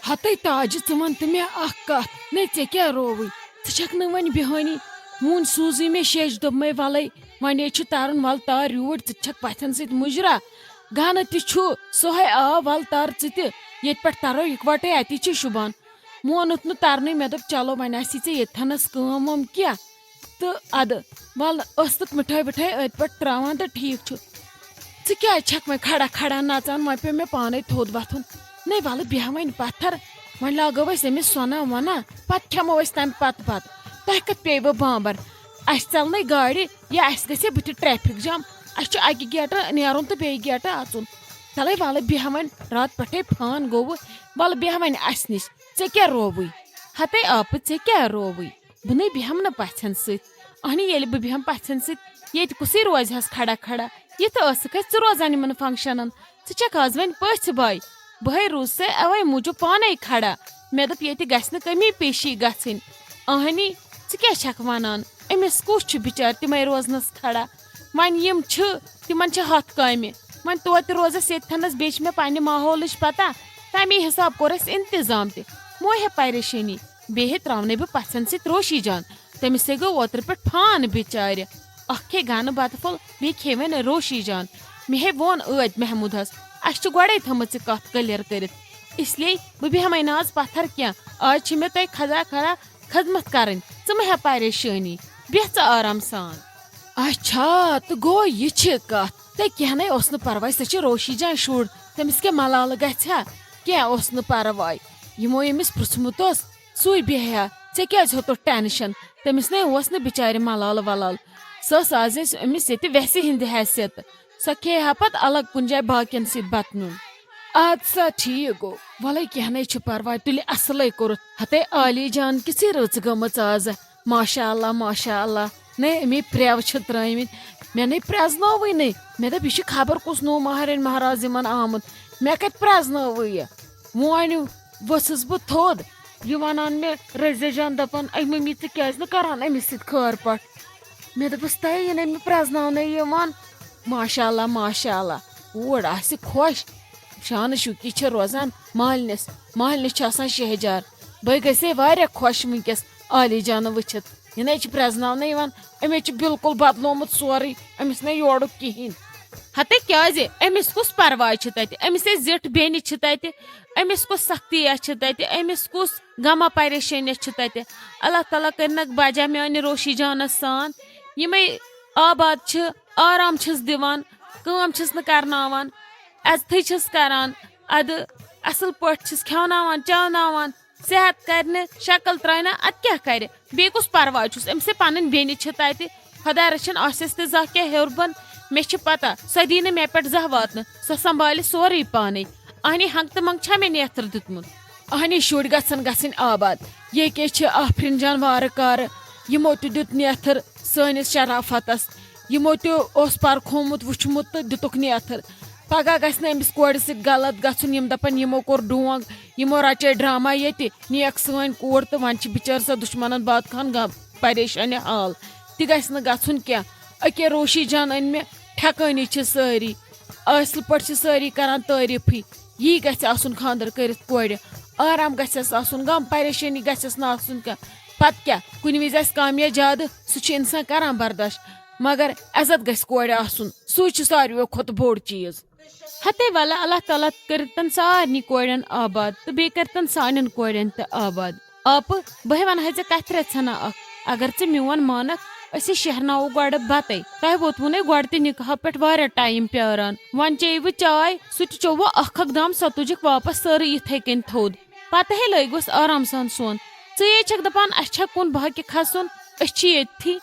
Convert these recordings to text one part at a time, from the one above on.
ہتے تاج ژٕ ون تہٕ مےٚ اکھ کتھ نے ژےٚ کیٛاہ رووٕے ژٕ چھکھ نہٕ وۄنۍ بیہٲنی وُنۍ سوٗزٕے مےٚ شیٚش دوٚپمے وَلَے وۄنۍ چھُ ترُن وَلہٕ تار یوٗرۍ ژٕ چھکھ پژھٮ۪ن سۭتۍ مُجرا گانہٕ تہِ چھُ سۄہے آو وَلہٕ تار ژٕ تہِ ییٚتہِ پٮ۪ٹھ ترو اِکوٹے اتی چھِ شوٗبان مونُتھ نہٕ ترنٕے مےٚ دوٚپ چلو وۄنۍ آسی ژےٚ ییٚتھٮ۪نس کٲم وٲم کینٛہہ تہٕ اَدٕ وَلہٕ ٲسٕکھ مِٹھٲے وِٹھٲے أتھۍ پٮ۪ٹھ ترٛاوان تہٕ ٹھیٖک چھُ ژٕ کیٛازِ چھکھ وۄنۍ کھڑا کھڑا نژان وۄنۍ پیوٚو مےٚ پانے تھوٚد وۄتھُن نے وَلہٕ بیٚہہ وۄنۍ پتھر وۄنۍ لاگو أسۍ أمِس سۄنا وۄنا پتہٕ کھٮ۪مو أسۍ تمہِ پتہٕ تۄہہِ کتھ پیٚیوٕ بامبر اَسہِ ژلنٕے گاڑِ یا اَسہِ گژھِ بٕتھِ ٹریفک جام اَسہِ چھُ اکہِ گیٹہٕ نیرُن تہٕ بیٚیہِ گیٹہٕ اژُن تلے وَلہٕ بیٚہہ وۄنۍ راتہٕ پٮ۪ٹھے فان گوٚوٕ وَلہٕ بیٚہہ وۄنۍ اَسہِ نِش ژےٚ کیٛاہ رووٕے ہتے آپہٕ ژےٚ کیٛاہ رووٕے بہٕ نَے بیٚہم نہٕ پژھٮ۪ن سۭتۍ اہنہِ ییٚلہِ بہٕ بیٚہم پژھٮ۪ن سۭتۍ ییٚتہِ کُسٕے روزِ ہس کھڑا کھڑا یِتھ ٲسٕکھ أسۍ ژٕ روزان یِمن فنکشنن ژٕ چھکھ آز وۄنۍ پٔژھۍ باے بہے روٗز سے اوے موٗجوٗب پانے کھڑا مےٚ دوٚپ ییٚتہِ گژھِ نہٕ کمی پیشی گژھٕنۍ اہنی ژٕ کیٛاہ چھکھ ونان أمِس کُس چھُ بِچار تِمے روزنس کھڑا وۄنۍ یِم چھِ تِمن چھِ ہتھ کامہِ وۄنۍ توتہِ روزس ییٚتھٮ۪نس بیٚیہِ چھِ مےٚ پننہِ ماحولٕچ پتہ تمی حساب کوٚر اَسہِ انتظام تہِ مو ہے پریشٲنی بیٚیہِ ہے تراونے بہٕ پژھٮ۪ن سۭتۍ روشی جان تٔمِس ہے گوٚو اوترٕ پٮ۪ٹھ فان بِچارِ اکھ کھے گنہٕ بتہٕ پھوٚل بیٚیہِ کھے وۄنۍ روشی جان مےٚ ہے ووٚن ٲدۍ محموٗدس اَسہِ چھُ گۄڈے تھٲمٕژ یہِ کتھ کلیر کٔرِتھ اسلیے بہٕ بیٚہمے نہٕ آز پتھر کینٛہہ آز چھِ مےٚ تۄہہِ خدا خرا خدمت کرٕنۍ ژٕ مہ ہے پریشٲنی بیٚہہ ژٕ آرام سان اچھا تہٕ گوٚو یہِ چھِ کتھ ژےٚ کینٛہہ نے اوس نہٕ پرواے سۄ چھِ روشی جان شُر تٔمِس کیٛاہ ملالہٕ گژھِ ہا کینٛہہ اوس نہٕ پرواے یِمو ییٚمِس پرٛژھمُت اوس سُے بیٚہہِ ہا ژےٚ کیٛازِ ہیوٚتُتھ ٹٮ۪نشن تٔمِس نے اوس نہٕ بِچارِ ملالہٕ ولالہٕ سۄ ٲس آز ٲسۍ أمِس ییٚتہِ ویسہِ ہِنٛدِ حیثیت سۄ کھیٚیہِ ہا پتہٕ الگ کُنہِ جایہِ باقین سۭتۍ بتہٕ نیُن اَدٕ سا ٹھیٖک گوٚو وَلے کینٛہہ نے چھُ پرواے تُلہِ اصلے کوٚرُتھ ہتے عالی جان کِژھٕے رٕژ گٔمٕژ آز ماشاء اللہ نے أمی پرٛٮ۪و چھِ ترٲمٕتۍ مےٚ نے پرٛٮ۪زنووٕے نہٕ مےٚ دوٚپ یہِ چھُ خبر کُس نوٚو مہرٮ۪ن مہراز یِمن آمُت مےٚ کتہِ پرٛٮ۪زنٲوٕے یہِ وۄنۍ ؤژھٕس بہٕ تھوٚد یہِ ونان مےٚ رٔزیا جان دپان اے ممی ژٕ کیٛازِ نہٕ کران أمِس سۭتۍ خٲر پٲٹھۍ مےٚ دوٚپُس تۄہہِ یہِ نَے مےٚ پرٛٮ۪زناونَے یِوان ماشاء اللہ کوٗر آسہِ خۄش شانہٕ شوٗکی چھِ روزان مالنِس چھِ آسان شہجار بہٕ گژھے واریاہ خۄش وٕنکیٚس عالی جانہٕ وٕچھِتھ یہِ نَے چھِ پرٛٮ۪زناونَے یِوان أمِس چھُ بِلکُل بدلومُت سورُے أمِس نَے یورُک کِہیٖنۍ ہتے کیٛازِ أمِس کُس پرواے چھُ تتہِ أمِس ہے زِٹھ بیٚنہِ چھِ تتہِ أمِس کُس سختیا چھِ تتہِ أمِس کُس غما پریشٲنیہ چھِ تتہِ اللہ تعالیٰ کٔرنکھ بجا میانہِ روشی جانس سان یِمے آباد چھِ آرام چھِس دِوان کٲم چھِس نہٕ کرناوان عزتھٕے چھِس کران ادٕ اصل پٲٹھۍ چھِس کھٮ۪وناوان چاوناوان صحت کرِ نہٕ شکل ترٛایہِ نہٕ ادٕ کیٛاہ کرِ بیٚیہِ کُس پرواے چھُس أمِس ہے پنٕنۍ بیٚنہِ چھِ تتہِ خۄدا رٔچھِنۍ آسٮ۪س تہِ زانٛہہ کینٛہہ ہیوٚر بۄن مےٚ چھِ پتہ سۄ دی نہٕ مےٚ پٮ۪ٹھ زانٛہہ واتنہٕ سۄ سنبھالہِ سورُے پانے اہنہِ ہنٛگ تہٕ منٛگ چھا مےٚ نیتھر دیُتمُت اہنہِ شُرۍ گژھٕنۍ آباد ییٚکے چھِ آفرِن جان وارٕ کارٕ یِمو تہِ دیُت نیتھر سٲنِس شرافتس یِمو تہِ اوس پرکھومُت وٕچھمُت تہٕ دِتُکھ نیتھر پگاہ گژھِ نہٕ أمِس کورِ سۭتۍ غلط گژھُن یِم دپن یِمو کوٚر ڈونٛگ یِمو رچے ڈرامہ ییٚتہِ نیکھ سٲنۍ کوٗر تہٕ وۄنۍ چھِ بِچٲر سۄ دُشمنن بات خان پریشانہِ حال تہِ گژھِ نہٕ گژھُن کینٛہہ أکے روشی جان أنۍ مےٚ ٹھیکٲنی چھِ سٲری اصل پٲٹھۍ چھِ سٲری کران تعریٖفٕے یی گژھِ آسُن خانٛدر کٔرِتھ کورِ آرام گژھٮ۪س آسُن غم پریشٲنی گژھٮ۪س نہٕ آسُن کانٛہہ پتہٕ کیٛاہ کُنہِ وِزِ آسہِ کامیہ زیادٕ سُہ چھُ انسان کران برداشت مگر عزت گژھِ کورِ آسُن سُے چھُ ساروٕیو کھۄتہٕ بوٚڑ چیٖز ہتے واللہ اللہ تعالیٰ کٔرتن سارنٕے کورٮ۪ن آباد تہٕ بیٚیہِ کٔرتن سانٮ۪ن کورٮ۪ن تہِ آباد آپہٕ بہٕ ہے ونہے ژےٚ کتھِ رژھنا اکھ اگر ژٕ میون مانکھ أسۍ شہرناوو گۄڈٕ بتے تۄہہِ ووتوُ گۄڈٕ تہِ نِکاح پٮ۪ٹھ واریاہ ٹایم پیاران وۄنۍ چیٚیوٕ چاے سُہ تہِ چوٚوُ اکھ دام سۄ تُجکھ واپس سٲرٕے یِتھے کٔنۍ تھوٚد پتہٕ ہے لٲگوس آرام سان سون ژٕ یے چھکھ دپان اسہِ چھا کُن باقی کھسُن أسۍ چھِ ییٚتھی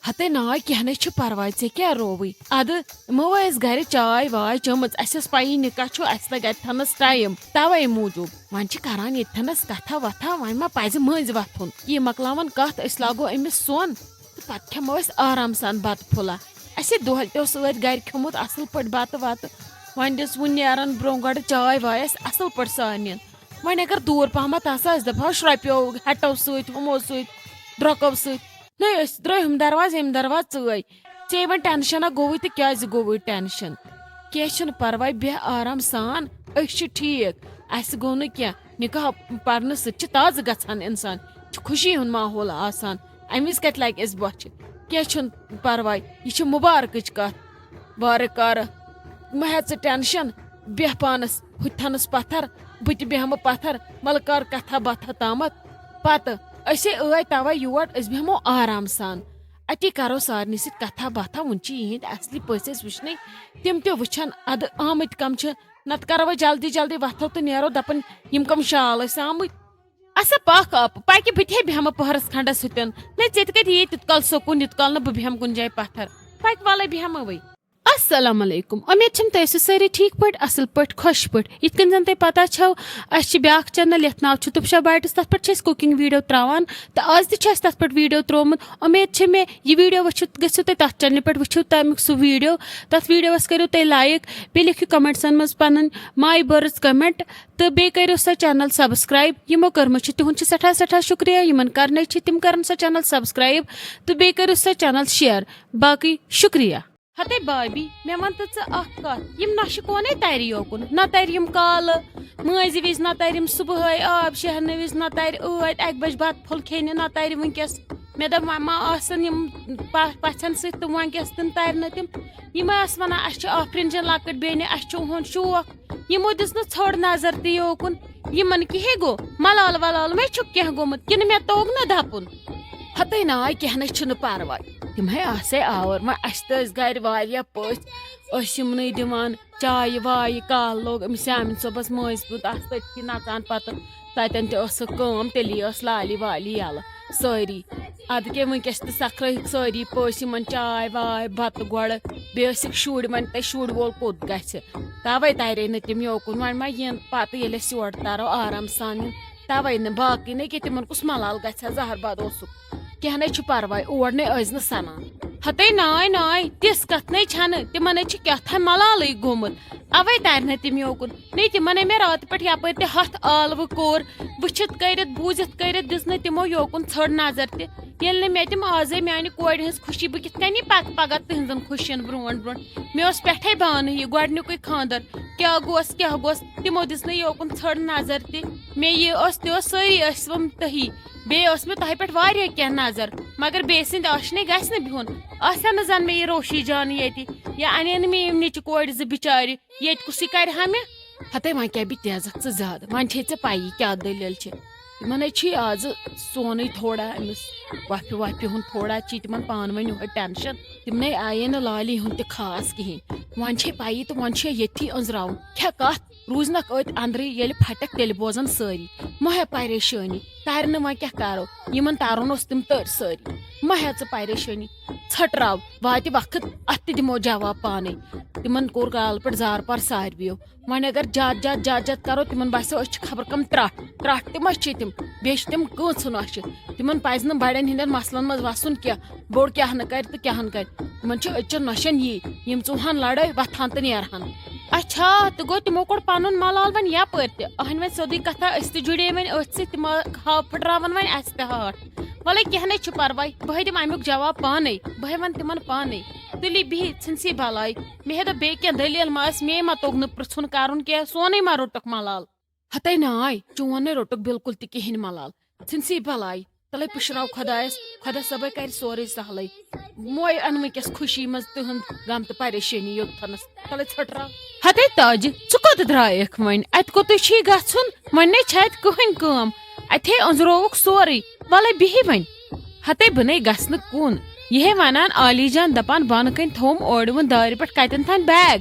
ہتے نا کینٛہہ نے چھُ پرواے ژےٚ کیٛاہ رووٕے ادٕ یِمو ٲسۍ گرِ چاے واے چٲمٕژ اسہِ ٲس پَیی نِکاح چھُ اسہِ لگہِ اتھٮ۪نس ٹایم توے موٗجوٗب وۄنۍ چھِ کران ییٚتھٮ۪نس کتھا وتھا وۄنۍ ما پزِ مٔنٛزۍ وۄتھُن یہِ مۄکلاون کتھ أسۍ لاگو أمِس سۄن تہٕ پتہٕ کھٮ۪مو أسۍ آرام سان بتہٕ پھوٚلا اسے دۄہلہِ تہِ اوس سۭتۍ گرِ کھیوٚمُت اصل پٲٹھۍ بتہٕ وتہٕ وۄنۍ دِژ وُنہِ نیران برونٛہہ گۄڈٕ چاے واے اسہِ اصل پٲٹھۍ سارنین وۄنۍ اگر دوٗر پہمتھ آسہٕ أسۍ دپہو شرۄپیو ہٹو سۭتۍ ہُمو سۭتۍ درٛۄکو سۭتۍ نٔے أسۍ درٛاے ہُم درواز ییٚمہِ درواز ژٲے ژےٚ وۄنۍ ٹٮ۪نشنا گوٚوُے تہٕ کیٛازِ گوٚوُے ٹٮ۪نشن کینٛہہ چھُنہٕ پرواے بیٚہہ آرام سان أسۍ ٹھیٖک اَسہِ گوٚو نہٕ کینٛہہ نِکاح پرنہٕ سۭتۍ چھِ تازٕ گژھان اِنسان چھُ خوشی ہُنٛد ماحول آسان اَمہِ وِزِ کَتہِ لَگہِ اَسہِ بۄچھِ کینٛہہ چھُنہٕ پرواے یہِ چھِ مُبارکٕچ کَتھ وارٕ کارٕ مہ ہےٚ ژٕ ٹٮ۪نشَن بیٚہہ پانَس ہُتہِ تھَنَس پَتھر بہٕ تہِ بیٚہمہٕ پَتھر وَلہٕ کر کَتھا باتھا تامَتھ پَتہٕ أسے ٲے تَوَے یور أسۍ بیٚہمو آرام سان اَتی کَرو سارنٕے سۭتۍ کَتھا باتھا وٕنہِ چھِ یِہِنٛدۍ اَصلی پٔژھۍ أسۍ وٕچھنٕے تِم تہِ وٕچھن اَدٕ آمٕتۍ کَم چھِ نَتہٕ کَرو أسۍ جلدی جلدی وۄتھو تہٕ نیرو دَپان یِم کَم شال ٲسۍ آمٕتۍ اَسا پَکھ آپ پَکہِ بہٕ تہِ ہے بیٚہمہٕ پٔہرَس کھنٛڈَس سۭتۍ نہ ژےٚ تہِ کَتہِ یی تیُت کال سکوٗن یُت کال نہٕ بہٕ بیٚہمہٕ کُنہِ جایہِ پَتھر پَکہِ وَلَے بیٚہمو وَے السلام علیکم امید چھم تُہۍ ٲسِو سٲری ٹھیٖک پٲٹھۍ اَصٕل پٲٹھۍ خۄش پٲٹھۍ یِتھ کٔنۍ زَن تۄہہِ پَتہ چھو اَسہِ چھِ بیٛاکھ چَنَل یَتھ ناو چھُ تُپشا بایٹٕس تَتھ پٮ۪ٹھ چھِ أسۍ کُکِنٛگ ویٖڈیو ترٛاوان تہٕ آز تہِ چھُ اَسہِ تَتھ پٮ۪ٹھ ویٖڈیو ترٛوومُت اُمید چھِ مےٚ یہِ ویٖڈیو وٕچھِتھ گٔژھِو تُہۍ تَتھ چَنلہِ پٮ۪ٹھ وٕچھِو تَمیُک سُہ ویٖڈیو تَتھ ویٖڈیوَس کٔرِو تُہۍ لایک بیٚیہِ لیکھِو کَمٮ۪نٛٹسَن منٛز پَنٕنۍ ماے بٔرٕز کَمٮ۪نٛٹ تہٕ بیٚیہِ کٔرِو سۄ چَنَل سَبسکرایب یِمو کٔرمٕژ چھِ تِہُنٛد چھِ سٮ۪ٹھاہ سٮ۪ٹھاہ شُکریہ یِمَن کَرنَے چھِ تِم کَرَن سۄ چَنَل سَبسکرایب تہٕ بیٚیہِ کٔرِو سۄ چَنَل شِیَر باقٕے شُکریہ ہتے بابی مےٚ وَن تہٕ ژٕ اَکھ کَتھ یِم نۄشہِ کونے تَرِ یوکُن نہ تَرِ یِم کالہٕ مٲنٛزِ وِزِ نہ تَرِ یِم صُبحٲے آب شیہرنہٕ وِزِ نہ تَرِ ٲدۍ 1 بَجہِ بَتہٕ پھوٚل کھیٚنہِ نہ تَرِ وٕنکٮ۪س مےٚ دوٚپ وۄنۍ ما آسَن یِم پَژھٮ۪ن سۭتۍ تہٕ وٕنکٮ۪س تِم تَرِ نہٕ تِم یِم ٲسۍ وَنان اَسہِ چھِ آفرِنجَن لۄکٕٹ بیٚنہِ اَسہِ چھُ یِہُنٛد شوق یِمو دِژ نہٕ ژھٔڑ نظر تہِ یوکُن یِمَن کِہے گوٚو مَلال وَلال مےٚ چھُکھ کینٛہہ گوٚمُت کِنہٕ مےٚ توٚگ نہٕ دَپُن ہَتے ناے کینٛہہ نَے چھُنہٕ پَرواے تِم ہے آسے آوُر وۄنۍ اَسہِ تہِ ٲسۍ گَرِ واریاہ پٔژھۍ أسۍ یِمنٕے دِوان چایہِ وایہِ کالہٕ لوگ أمِس سیامِن صٲبَس مٲنٛزۍ پیوٗنٛت آسہٕ تٔتھی نَژان پَتہٕ تَتٮ۪ن تہِ ٲسٕکھ کٲم تیٚلی ٲس لالی والی یَلہٕ سٲری اَدٕ کیٛاہ وٕنکٮ۪س تہِ سَکھرٲیِکھ سٲری پٔژھۍ یِمَن چاے واے بَتہٕ گۄڈٕ بیٚیہِ ٲسِکھ شُرۍ وۄنۍ تۄہہِ شُرۍ وول کوٚت گژھِ تَوَے تَرے نہٕ تِم یوکُن وۄنۍ ما یِن پَتہٕ ییٚلہِ أسۍ یورٕ تَرو آرام سان یِن تَوَے نہٕ باقٕے نہٕ کینٛہہ تِمَن کُس مَلال گژھِ ہا زَہرباد اوسُکھ کینٛہہ نَے چھُ پَرواے اور نَے ٲسۍ نہٕ سَنان ہَتے ناے ناے تِژھ کَتھ نَے چھَنہٕ تِمَن ہے چھِ کیٛاہتھانۍ مَلالٕے گوٚمُت اَوَے تَرِ نہٕ تِم یوکُن نَے تِمَن ہے مےٚ راتہٕ پٮ۪ٹھ یَپٲرۍ تہِ ہَتھ ٲلوٕ کوٚر وٕچھِتھ کٔرِتھ بوٗزِتھ کٔرِتھ دِژ نہٕ تِمو یوکُن ژھٔڑ نظر تہِ ییٚلہِ نہٕ مےٚ تِم آزے میٛانہِ کورِ ہٕنٛز خوشی بہٕ کِتھ کٔنی پَکہٕ پَگاہ تِہنٛزَن خوشیَن برونٛٹھ برونٛٹھ مےٚ اوس پٮ۪ٹھَے بانہٕ یہِ گۄڈنیُکُے خاندَر کیٛاہ گوٚژھ تِمو دِژ نہٕ یوکُن ژھٔڑ نظر تہِ مےٚ یہِ اوس تہِ اوس سٲری ٲسۍ وۄنۍ تٔہی بیٚیہِ ٲس مےٚ تۄہہِ پٮ۪ٹھ واریاہ کینٛہہ نظر مگر بیٚیہِ سٕنٛدِ آشنے گژھِ نہٕ بِہُن آسہِ ہا نہٕ زَن مےٚ یہِ روشی جانہٕ ییٚتہِ یا اَنے نہٕ مےٚ یِم نِچہِ کورِ زٕ بِچارِ ییٚتہِ کُسٕے کَرِ ہا مےٚ ہَتے وۄنۍ کیٛاہ بہٕ تیزَکھ ژٕ زیادٕ وۄنۍ چھے ژےٚ پَیی کیٛاہ دٔلیٖل چھِ تِمَن ہے چھُے آزٕ سونٕے تھوڑا أمِس وۄپھِ وۄپھِ ہُنٛد تھوڑا چھِ تِمَن پانہٕ ؤنۍ یِہوے ٹٮ۪نشَن تِمنٕے آیے نہٕ لالی ہُنٛد تہِ خاص کِہیٖنۍ وۄنۍ چھے پَیی تہٕ وۄنۍ چھُ ییٚتھی أنٛزراوُن کھےٚ کَتھ روٗزنَکھ أتۍ اَنٛدرٕے ییٚلہِ پھَٹَکھ تیٚلہِ بوزَن سٲری مہ ہےٚ پریشٲنی تَرِ نہٕ وۄنۍ کیٛاہ کَرو یِمَن تَرُن اوس تِم تٔرۍ سٲری مہ ہےٚ ژٕ پریشٲنی ژھٔٹراو واتہِ وقت اَتھ تہِ دِمو جواب پانَے تِمَن کوٚر کالہٕ پٮ۪ٹھ زار پار ساروِیو وۄنۍ اگر جاد کَرو تِمَن باسیو أسۍ چھِ خبر کَم ترٛٹھ تہِ ما چھِ تِم بیٚیہِ چھِ تِم کٲنٛژٕ نۄشہِ تِمَن پَزِ نہٕ بَڑٮ۪ن ہِنٛدٮ۪ن مَسلَن منٛز وَسُن کینٛہہ بوٚڑ کیٛاہ نہٕ کَرِ تہٕ کیٛاہ نہٕ کَرِ تِمَن چھُ أزچٮ۪ن نۄشَن یی یِم ژوٗہَن لَڑٲے وۄتھان تہٕ نیرہَن اچھا تہٕ گوٚو تِمو کوٚڑ پَنُن مَلال وۄنۍ یَپٲرۍ تہِ اہنہِ وۄنۍ سیوٚدُے کَتھا أسۍ تہِ جُڑے وۄنۍ أتھۍ سۭتۍ تِم پھٕٹراوَن وۄنۍ اَسہِ تہِ ہاٹھ وَلَے کینٛہہ نَے چھُ پَرواے بہٕ ہے دِمہٕ اَمیُک جواب پانَے بہٕ ہے وَنہٕ تِمَن پانَے تُلی بِہِتھ ژھٕنسٕے بَلاے مےٚ ہے دوٚپ بیٚیہِ کینٛہہ دٔلیٖل ما ٲسۍ مے ما توٚگ نہٕ پِرٛژھُن کَرُن کینٛہہ سونُے ما روٚٹُکھ مَلال ہَتے ناے چون نَے روٚٹُکھ بِلکُل تہِ کِہیٖنۍ مَلال ژھٕنسٕے بَلاے تَلَے پٕشراو خۄدایَس خۄدا صٲبے کَرِ سورُے سہلٕے موے اَن وٕنکٮ۪س خوشی منٛز تِہُنٛد غم تہٕ پریشٲنی یوٚتتھَنَس تَلَے ژھٔٹراو ہَتے تاجہِ ژٕ کوٚت درٛایَکھ وۄنۍ اَتہِ کوٚتُے چھُے گژھُن وۄنۍ نَے چھِ اَتہِ کٕہٕنۍ کٲم اَتہِ ہے أنٛزرووُکھ سورُے وَلَے بِہی وۄنۍ ہَتے بہٕ نَے گژھنہٕ کُن یہِ ہے وَنان عالی جان دَپان بۄنہٕ کَنۍ تھوٚوُم اوڑوُن دارِ پٮ۪ٹھ کَتٮ۪ن تھانۍ بیگ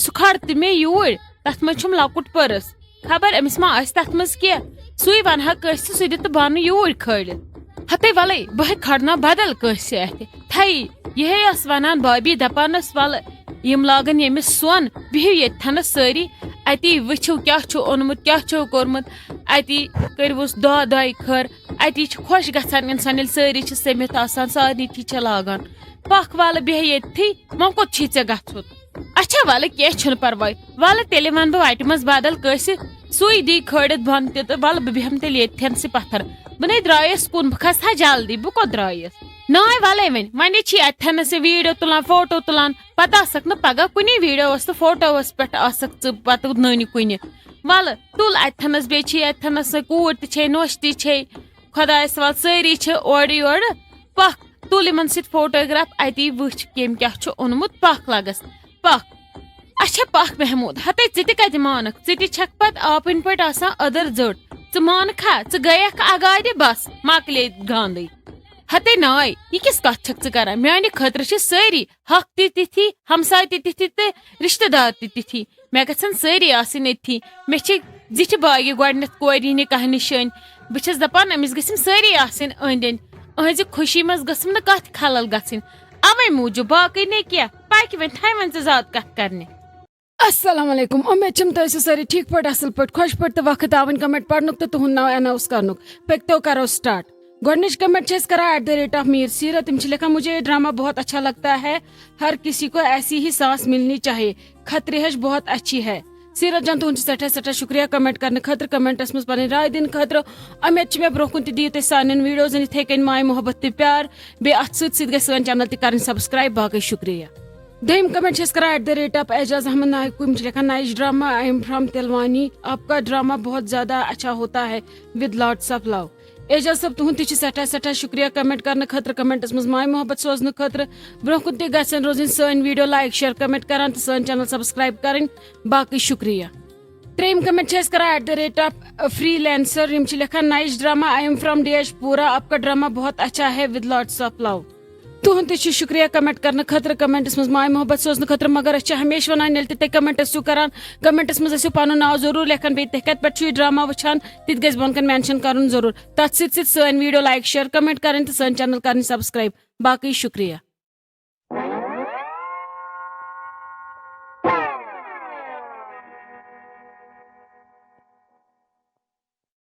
سُہ کھار تہِ مےٚ یوٗرۍ تَتھ منٛز چھُم لۄکُٹ پٔرٕس خبر أمِس ما آسہِ تَتھ منٛز کینٛہہ سُے وَنہٕ ہا کٲنٛسہِ سُہ دِ تہٕ بۄنہٕ یوٗرۍ کھٲلِتھ ہَتے وَلَے بہٕ ہے کھڑناو بَدل کٲنٛسہِ اَتھِ تھَیی یِہے ٲس وَنان بابی دَپانَس وَلہٕ یِم لاگَن ییٚمِس سۄن بِہِو ییٚتہِ تھَنَس سٲری اَتی وٕچھِو کیٛاہ چھُ اوٚنمُت کیٛاہ چھُو کوٚرمُت اَتی کٔرۍوُس دۄیہِ خٲر اَتی چھُ خۄش گژھان اِنسان ییٚلہِ سٲری چھِ سٔمِتھ آسان سارنٕے تھی چھِ لاگان پَکھ وَلہٕ بیٚہہ ییٚتھی وۄنۍ کوٚت چھی ژےٚ گژھُن اچھا وَلہٕ کینٛہہ چھُنہٕ پَرواے وَلہٕ تیٚلہِ وَنہٕ بہٕ وَٹہِ منٛز بَدل کٲنٛسہِ سُے دی کھٲڑِتھ بۄنہٕ تہِ تہٕ وَلہٕ بہٕ بیٚہمہٕ تیٚلہِ ییٚتھٮ۪ن سٕے پَتھر بہٕ نَے درٛایَس کُن بہٕ کھسہٕ ہا جلدی بہٕ کوٚت درٛایَس ناے والے ون چھ اتھنس ویڈیو تلان فوٹو تلان پتہ آسک نا پگہ کُنی ویڈیوس تو فوٹوس پہ آسک ژٕ پتہٕ نٔنۍ کُنہِ ول تُل اتھنس بیٚیہِ چھی اتھنس کوٗر تہِ چھے نوٚش تہِ چھے خۄدایس وال سٲری چھِ اورٕ یورٕ پکھ تُل یِمن سۭتۍ فوٹوگراف اتی وٕچھ کٔمۍ کیٛاہ چھُ اوٚنمُت پکھ لگس پکھ اچھا پکھ محموٗد ہتے ژٕ تہِ کتہِ مانکھ ژٕ تہِ چھکھ پتہٕ آپٕنۍ پٲٹھۍ آسان أدٕر زٔٹ ژٕ مانکھا ژٕ گٔیکھ اگادِ بس مکلے گاندٕے ہتے ناے یہ کس کتھ چھکھ ژٕ کران میانہِ خٲطرٕ چھِ سٲری حق تہِ تِتھی ہمساے تہِ تِتھی تہٕ رشتہٕ دار تہِ تِتھی مےٚ گژھن سٲری آسٕنۍ أتھی مےٚ چھِ زِٹھِ باگہِ گۄڈنیتھ کورِ نِکاح نِشٲنۍ بہٕ چھس دپان أمِس گٔژھِم سٲری آسٕنۍ أنٛدۍ أنٛدۍ أہنٛزِ خوشی منٛز گٔژھم نہٕ کتھ خلل گژھٕنۍ اوے موٗجوٗب باقٕے نہٕ کینٛہہ پکہِ وۄنۍ تھاے وۄنۍ ژٕ زیادٕ کتھ کرنہِ السلام علیکم امید چھم تُہۍ ٲسِو سٲری ٹھیٖک پٲٹھۍ اصل پٲٹھۍ خۄش پٲٹھۍ تہٕ وقت آوٕنۍ کمنٹ پرنُک تہٕ تُہُنٛد ناو اناؤنس کرنُک پٔکتو کرو سٹارٹ گۄڈنِچ کمنٹ چھِ أسۍ کران @ میٖر سیرت تِم چھِ لیکھان مجھے یہ ڈرامہ بہت اچھا لگتا ہے ہر کسی کو ایسی ہی سانس ملنی چاہیے خطری ہش بہت اچھی ہے سیرت جان تُہُنٛد چھُ سٮ۪ٹھاہ سٮ۪ٹھاہ شُکریہ کمنٹ کرنہٕ خٲطرٕ کمنٹس منٛز پنٕنۍ راے دِنہٕ خٲطرٕ امید چھِ مےٚ برونٛہہ کُن تہِ دِیِو تُہۍ سانٮ۪ن ویٖڈیوزن یِتھَے کٔنۍ ماے محبت تہٕ پیار بیٚیہِ اتھ سۭتۍ سۭتۍ گژھِ سٲنۍ چینل تہِ کرٕنۍ سبسکرایب باقٕے شُکریہ دوٚیِم کمنٹ چھِ أسۍ کران @ اعجاز احمد نائک یِم چھِ لیکھان nice drama I am from تلوانی آپ کا ڈرامہ بہت زیادہ اچھا ہوتا ہے ود لاٹس آف لو اعجاز صٲب تُہُنٛد تہِ چھِ سٮ۪ٹھاہ سٮ۪ٹھاہ شُکریہ کمنٹ کرنہٕ خٲطرٕ کمنٹس منٛز ماے محبت سوزنہٕ خٲطرٕ برونٛہہ کُن تہِ گژھن روزٕنۍ سٲنۍ ویٖڈیو لایک شیر کمنٹ کران تہٕ سٲنۍ چینل سبسکرایب کرٕنۍ باقٕے شُکریہ ترٛیٚیِم کمنٹ چھِ أسۍ کران @ فری لینسر یِم چھِ لیکھان nice drama I am from ڈیش پورہ آپ کا ڈرامہ بہت اچھا ہے ود لاٹس آف لو تُہُنٛد تہِ چھُ شُکریہ کمنٹ کرنہٕ خٲطرٕ کمنٹس منٛز ماے محبت سوزنہٕ خٲطرٕ مگر أسۍ چھِ ہمیشہِ ونان ییٚلہِ تہِ تُہۍ کمنٹ ٲسِو کران کمنٹس منٛز ٲسِو پنُن ناو ضروٗر لیکھان بیٚیہِ تُہۍ کتہِ پٮ۪ٹھ چھُو یہِ ڈرامہ وٕچھان تہِ تہِ گژھِ بۄن کن مینشن کرُن ضروٗر تتھ سۭتۍ سۭتۍ سٲنۍ ویٖڈیو لایک شیر کمنٹ کرٕنۍ تہٕ سٲنۍ چینل کرٕنۍ سبسکرایب باقٕے شُکریہ